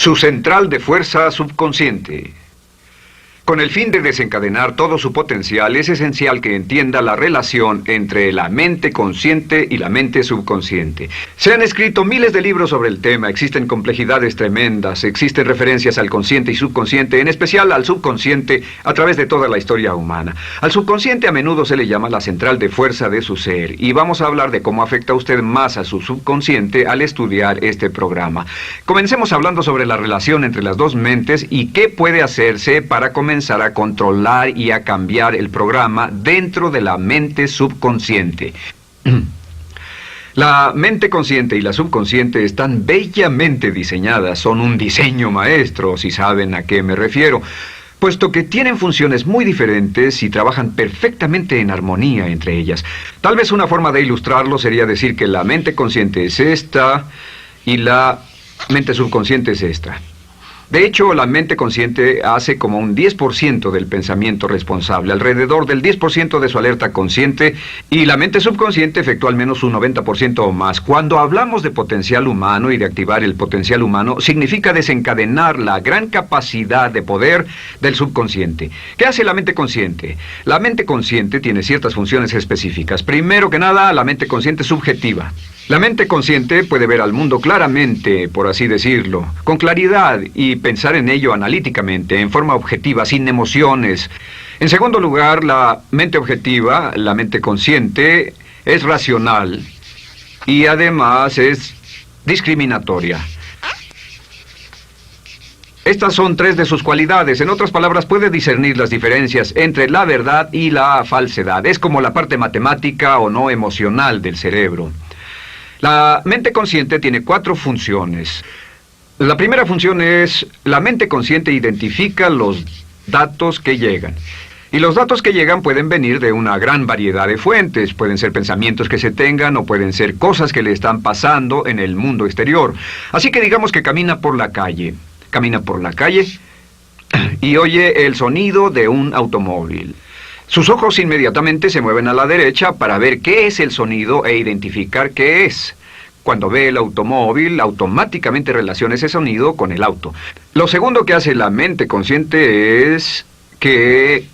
Su central de fuerza subconsciente. Con el fin de desencadenar todo su potencial, es esencial que entienda la relación entre la mente consciente y la mente subconsciente. Se han escrito miles de libros sobre el tema, existen complejidades tremendas, existen referencias al consciente y subconsciente, en especial al subconsciente a través de toda la historia humana. Al subconsciente a menudo se le llama la central de fuerza de su ser, y vamos a hablar de cómo afecta a usted más a su subconsciente al estudiar este programa. Comencemos hablando sobre la relación entre las dos mentes y qué puede hacerse para comenzar a controlar y a cambiar el programa dentro de la mente subconsciente. La mente consciente y la subconsciente están bellamente diseñadas, son un diseño maestro, si saben a qué me refiero, puesto que tienen funciones muy diferentes y trabajan perfectamente en armonía entre ellas. Tal vez una forma de ilustrarlo sería decir que la mente consciente es esta y la mente subconsciente es esta. De hecho, la mente consciente hace como un 10% del pensamiento responsable, alrededor del 10% de su alerta consciente, y la mente subconsciente efectúa al menos un 90% o más. Cuando hablamos de potencial humano y de activar el potencial humano, significa desencadenar la gran capacidad de poder del subconsciente. ¿Qué hace la mente consciente? La mente consciente tiene ciertas funciones específicas. Primero que nada, la mente consciente es subjetiva. La mente consciente puede ver al mundo claramente, por así decirlo, con claridad y pensar en ello analíticamente, en forma objetiva, sin emociones. En segundo lugar, la mente objetiva, la mente consciente, es racional y además es discriminatoria. Estas son tres de sus cualidades. En otras palabras, puede discernir las diferencias entre la verdad y la falsedad. Es como la parte matemática o no emocional del cerebro. La mente consciente tiene 4 funciones. La primera función es, la mente consciente identifica los datos que llegan. Y los datos que llegan pueden venir de una gran variedad de fuentes. Pueden ser pensamientos que se tengan o pueden ser cosas que le están pasando en el mundo exterior. Así que digamos que camina por la calle. Camina por la calle y oye el sonido de un automóvil. Sus ojos inmediatamente se mueven a la derecha para ver qué es el sonido e identificar qué es. Cuando ve el automóvil, automáticamente relaciona ese sonido con el auto. Lo segundo que hace la mente consciente es que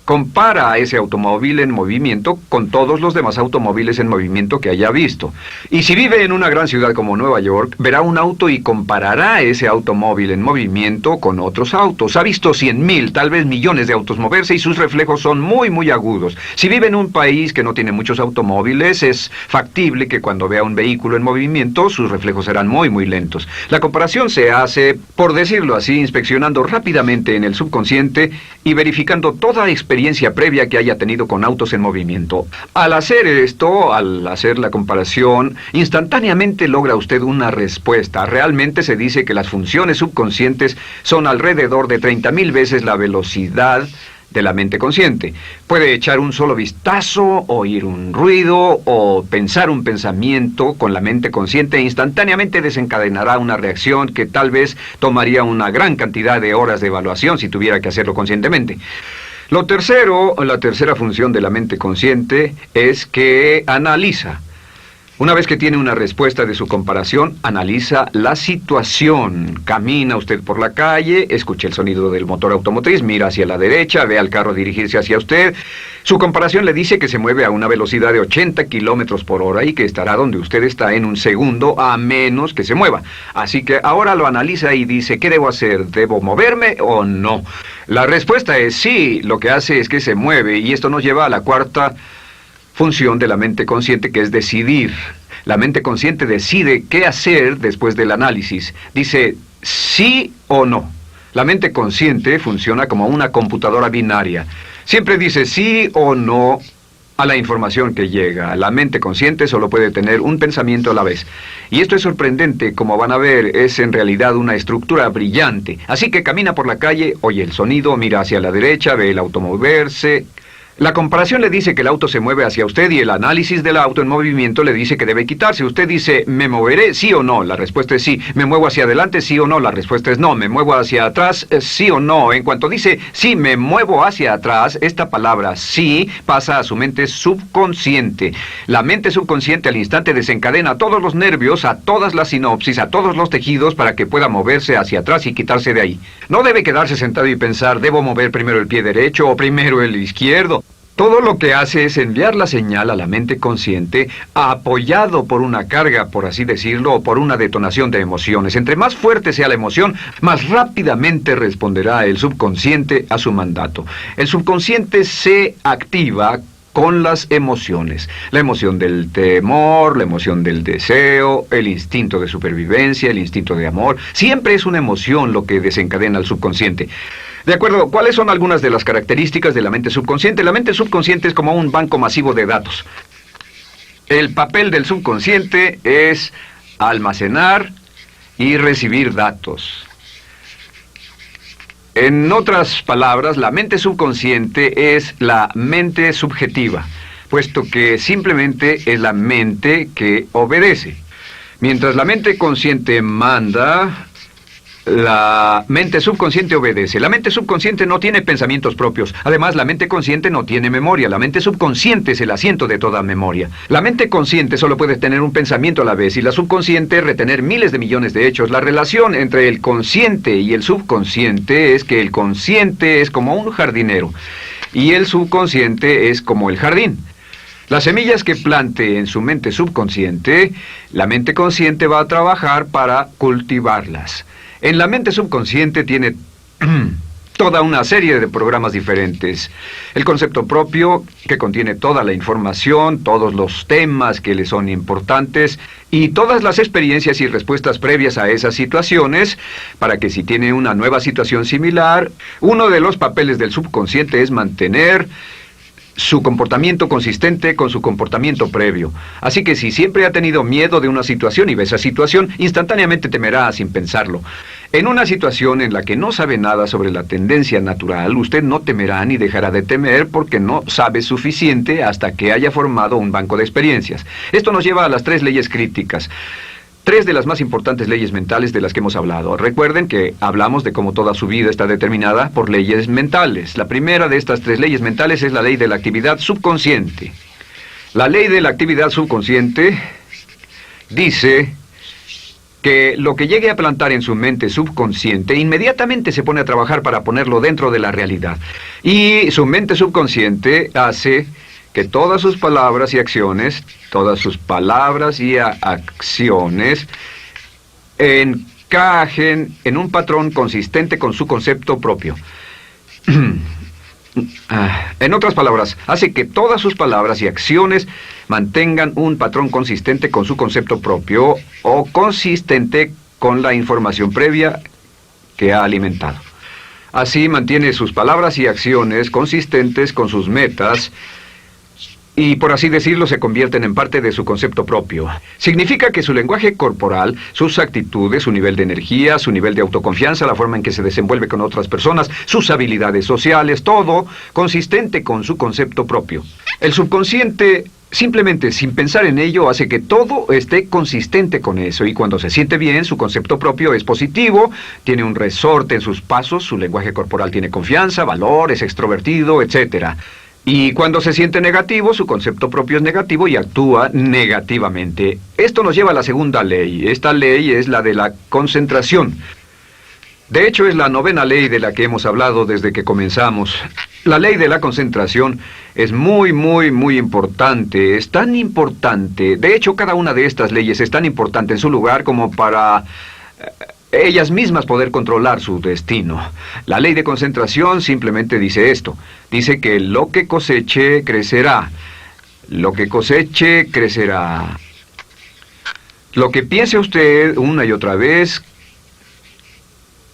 compara a ese automóvil en movimiento con todos los demás automóviles en movimiento que haya visto. Y si vive en una gran ciudad como Nueva York, verá un auto y comparará ese automóvil en movimiento con otros autos. Ha visto 100,000, tal vez millones de autos moverse y sus reflejos son muy, muy agudos. Si vive en un país que no tiene muchos automóviles, es factible que cuando vea un vehículo en movimiento, sus reflejos serán muy, muy lentos. La comparación se hace, por decirlo así, inspeccionando rápidamente en el subconsciente y verificando toda experiencia previa que haya tenido con autos en movimiento. Al hacer esto, al hacer la comparación, instantáneamente logra usted una respuesta. Realmente se dice que las funciones subconscientes son alrededor de 30,000 veces la velocidad de la mente consciente. Puede echar un solo vistazo, oír un ruido o pensar un pensamiento con la mente consciente e instantáneamente desencadenará una reacción que tal vez tomaría una gran cantidad de horas de evaluación si tuviera que hacerlo conscientemente. La tercera función de la mente consciente es que analiza. Una vez que tiene una respuesta de su comparación, analiza la situación. Camina usted por la calle, escucha el sonido del motor automotriz, mira hacia la derecha, ve al carro dirigirse hacia usted. Su comparación le dice que se mueve a una velocidad de 80 kilómetros por hora y que estará donde usted está en un segundo, a menos que se mueva. Así que ahora lo analiza y dice, ¿qué debo hacer? ¿Debo moverme o no? La respuesta es sí, lo que hace es que se mueve, y esto nos lleva a la cuarta función de la mente consciente, que es decidir. La mente consciente decide qué hacer después del análisis. Dice sí o no. La mente consciente funciona como una computadora binaria. Siempre dice sí o no a la información que llega. La mente consciente solo puede tener un pensamiento a la vez. Y esto es sorprendente, como van a ver, es en realidad una estructura brillante. Así que camina por la calle, oye el sonido, mira hacia la derecha, ve el auto moverse, La comparación le dice que el auto se mueve hacia usted y el análisis del auto en movimiento le dice que debe quitarse. Usted dice, ¿me moveré? ¿Sí o no? La respuesta es sí. ¿Me muevo hacia adelante? ¿Sí o no? La respuesta es no. ¿Me muevo hacia atrás? ¿Sí o no? En cuanto dice, sí, me muevo hacia atrás, esta palabra sí pasa a su mente subconsciente. La mente subconsciente al instante desencadena a todos los nervios, a todas las sinapsis, a todos los tejidos para que pueda moverse hacia atrás y quitarse de ahí. No debe quedarse sentado y pensar, ¿debo mover primero el pie derecho o primero el izquierdo? Todo lo que hace es enviar la señal a la mente consciente, apoyado por una carga, por así decirlo, o por una detonación de emociones. Entre más fuerte sea la emoción, más rápidamente responderá el subconsciente a su mandato. El subconsciente se activa con las emociones. La emoción del temor, la emoción del deseo, el instinto de supervivencia, el instinto de amor. Siempre es una emoción lo que desencadena al subconsciente. De acuerdo, ¿cuáles son algunas de las características de la mente subconsciente? La mente subconsciente es como un banco masivo de datos. El papel del subconsciente es almacenar y recibir datos. En otras palabras, la mente subconsciente es la mente subjetiva, puesto que simplemente es la mente que obedece. Mientras la mente consciente manda, la mente subconsciente obedece. La mente subconsciente no tiene pensamientos propios. Además, la mente consciente no tiene memoria. La mente subconsciente es el asiento de toda memoria. La mente consciente solo puede tener un pensamiento a la vez y la subconsciente retener miles de millones de hechos. La relación entre el consciente y el subconsciente es que el consciente es como un jardinero y el subconsciente es como el jardín. Las semillas que plante en su mente subconsciente, la mente consciente va a trabajar para cultivarlas. En la mente subconsciente tiene toda una serie de programas diferentes. El concepto propio, que contiene toda la información, todos los temas que le son importantes y todas las experiencias y respuestas previas a esas situaciones, para que si tiene una nueva situación similar, uno de los papeles del subconsciente es mantener su comportamiento consistente con su comportamiento previo. Así que si siempre ha tenido miedo de una situación y ve esa situación, instantáneamente temerá sin pensarlo. En una situación en la que no sabe nada sobre la tendencia natural, usted no temerá ni dejará de temer porque no sabe suficiente hasta que haya formado un banco de experiencias. Esto nos lleva a las 3 leyes críticas. 3 de las más importantes leyes mentales de las que hemos hablado. Recuerden que hablamos de cómo toda su vida está determinada por leyes mentales. La primera de estas 3 leyes mentales es la ley de la actividad subconsciente. La ley de la actividad subconsciente dice que lo que llegue a plantar en su mente subconsciente inmediatamente se pone a trabajar para ponerlo dentro de la realidad. Y su mente subconsciente hace que todas sus palabras y acciones, encajen en un patrón consistente con su concepto propio. En otras palabras, hace que todas sus palabras y acciones mantengan un patrón consistente con su concepto propio o consistente con la información previa que ha alimentado. Así mantiene sus palabras y acciones consistentes con sus metas y, por así decirlo, se convierten en parte de su concepto propio. Significa que su lenguaje corporal, sus actitudes, su nivel de energía, su nivel de autoconfianza, la forma en que se desenvuelve con otras personas, sus habilidades sociales, todo consistente con su concepto propio. El subconsciente, simplemente sin pensar en ello, hace que todo esté consistente con eso, y cuando se siente bien, su concepto propio es positivo, tiene un resorte en sus pasos, su lenguaje corporal tiene confianza, valor, es extrovertido, etc. Y cuando se siente negativo, su concepto propio es negativo y actúa negativamente. Esto nos lleva a la segunda ley. Esta ley es la de la concentración. De hecho, es la 9ª ley de la que hemos hablado desde que comenzamos. La ley de la concentración es muy importante. Es tan importante. De hecho, cada una de estas leyes es tan importante en su lugar como para ellas mismas poder controlar su destino. La ley de concentración simplemente dice esto. Dice que lo que coseche, crecerá. Lo que coseche, crecerá. Lo que piense usted una y otra vez,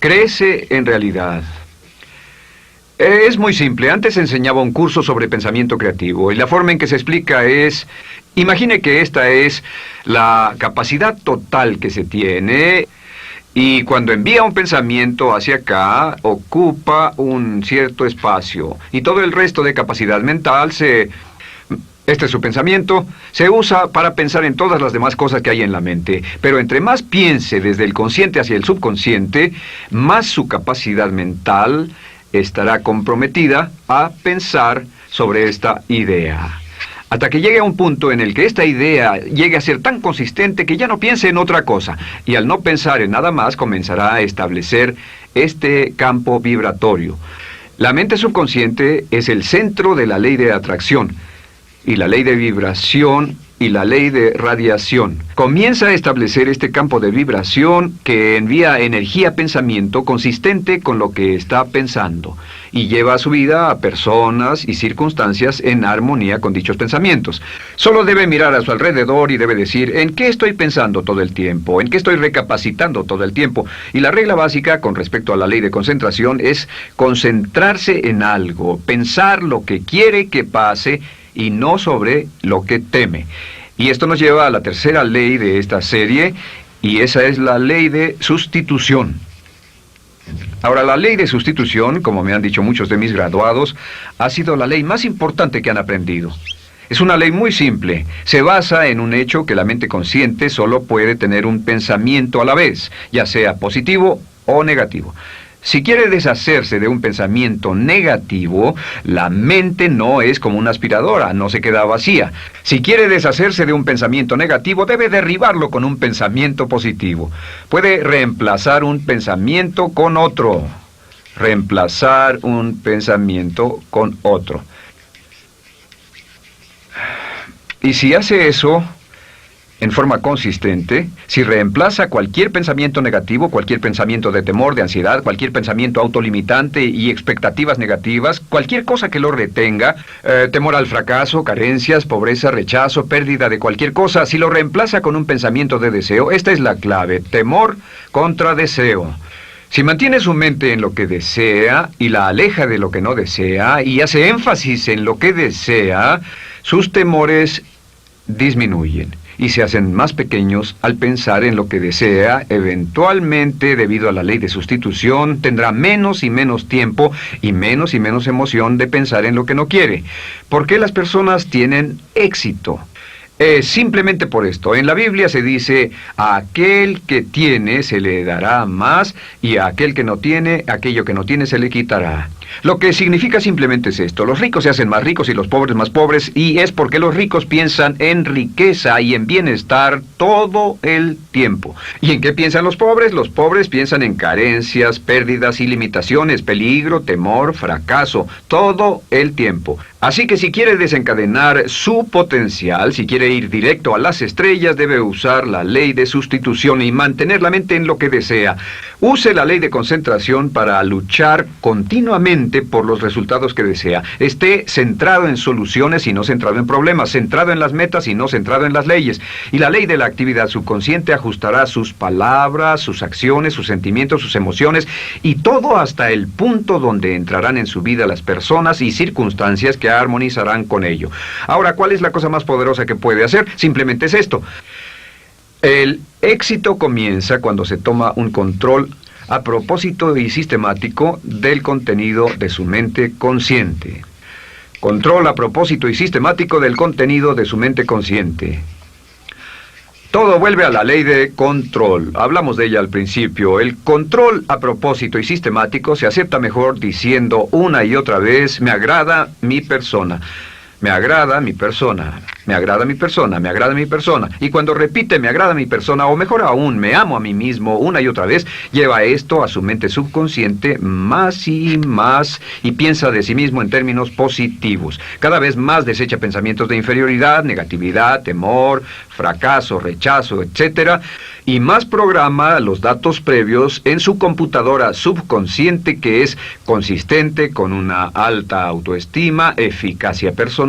crece en realidad. Es muy simple. Antes enseñaba un curso sobre pensamiento creativo y la forma en que se explica es: imagine que esta es la capacidad total que se tiene Y cuando envía un pensamiento hacia acá, ocupa un cierto espacio. Y todo el resto de capacidad mental este es su pensamiento, se usa para pensar en todas las demás cosas que hay en la mente. Pero entre más piense desde el consciente hacia el subconsciente, más su capacidad mental estará comprometida a pensar sobre esta idea. Hasta que llegue a un punto en el que esta idea llegue a ser tan consistente que ya no piense en otra cosa. Y al no pensar en nada más, comenzará a establecer este campo vibratorio. La mente subconsciente es el centro de la ley de atracción, y la ley de vibración y la ley de radiación. Comienza a establecer este campo de vibración que envía energía-pensamiento consistente con lo que está pensando y lleva a su vida a personas y circunstancias en armonía con dichos pensamientos. Solo debe mirar a su alrededor y debe decir, ¿en qué estoy pensando todo el tiempo? ¿En qué estoy recapacitando todo el tiempo? Y la regla básica con respecto a la ley de concentración es concentrarse en algo, pensar lo que quiere que pase y no sobre lo que teme. Y esto nos lleva a la tercera ley de esta serie, y esa es la ley de sustitución. Ahora, la ley de sustitución, como me han dicho muchos de mis graduados, ha sido la ley más importante que han aprendido. Es una ley muy simple. Se basa en un hecho que la mente consciente solo puede tener un pensamiento a la vez, ya sea positivo o negativo. Si quiere deshacerse de un pensamiento negativo, la mente no es como una aspiradora, no se queda vacía. Si quiere deshacerse de un pensamiento negativo, debe derribarlo con un pensamiento positivo. Puede reemplazar un pensamiento con otro. Reemplazar un pensamiento con otro. Y si hace eso en forma consistente, si reemplaza cualquier pensamiento negativo, cualquier pensamiento de temor, de ansiedad, cualquier pensamiento autolimitante y expectativas negativas, cualquier cosa que lo retenga, temor al fracaso, carencias, pobreza, rechazo, pérdida de cualquier cosa, si lo reemplaza con un pensamiento de deseo, esta es la clave: temor contra deseo. Si mantiene su mente en lo que desea y la aleja de lo que no desea y hace énfasis en lo que desea, sus temores disminuyen y se hacen más pequeños al pensar en lo que desea. Eventualmente, debido a la ley de sustitución, tendrá menos y menos tiempo y menos emoción de pensar en lo que no quiere. ¿Por qué las personas tienen éxito? Simplemente por esto. En la Biblia se dice, a aquel que tiene se le dará más, y a aquel que no tiene, aquello que no tiene se le quitará. Lo que significa simplemente es esto: los ricos se hacen más ricos y los pobres más pobres, y es porque los ricos piensan en riqueza y en bienestar todo el tiempo. ¿Y en qué piensan los pobres? Los pobres piensan en carencias, pérdidas y limitaciones, peligro, temor, fracaso, todo el tiempo. Así que si quiere desencadenar su potencial, si quiere ir directo a las estrellas, debe usar la ley de sustitución y mantener la mente en lo que desea. Use la ley de concentración para luchar continuamente por los resultados que desea. Esté centrado en soluciones y no centrado en problemas, centrado en las metas y no centrado en las leyes. Y la ley de la actividad subconsciente ajustará sus palabras, sus acciones, sus sentimientos, sus emociones y todo hasta el punto donde entrarán en su vida las personas y circunstancias que armonizarán con ello. Ahora, ¿cuál es la cosa más poderosa que puede hacer? Simplemente es esto. El éxito comienza cuando se toma un control a propósito y sistemático del contenido de su mente consciente. Control a propósito y sistemático del contenido de su mente consciente. Todo vuelve a la ley de control. Hablamos de ella al principio. El control a propósito y sistemático se acepta mejor diciendo una y otra vez: me agrada mi persona. Me agrada mi persona, me agrada mi persona, me agrada mi persona. Y cuando repite me agrada mi persona, o mejor aún, me amo a mí mismo una y otra vez, lleva esto a su mente subconsciente más y más y piensa de sí mismo en términos positivos. Cada vez más desecha pensamientos de inferioridad, negatividad, temor, fracaso, rechazo, etc. Y más programa los datos previos en su computadora subconsciente, que es consistente con una alta autoestima, eficacia personal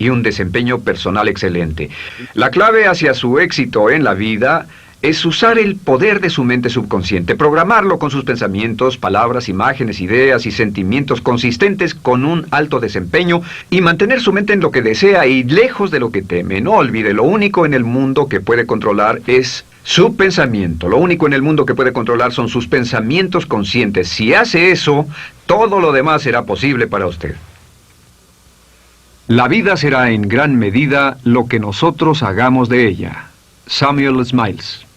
y un desempeño personal excelente. La clave hacia su éxito en la vida es usar el poder de su mente subconsciente, programarlo con sus pensamientos, palabras, imágenes, ideas y sentimientos consistentes con un alto desempeño y mantener su mente en lo que desea y lejos de lo que teme. No olvide, lo único en el mundo que puede controlar es su pensamiento. Lo único en el mundo que puede controlar son sus pensamientos conscientes. Si hace eso, todo lo demás será posible para usted. La vida será en gran medida lo que nosotros hagamos de ella. Samuel Smiles.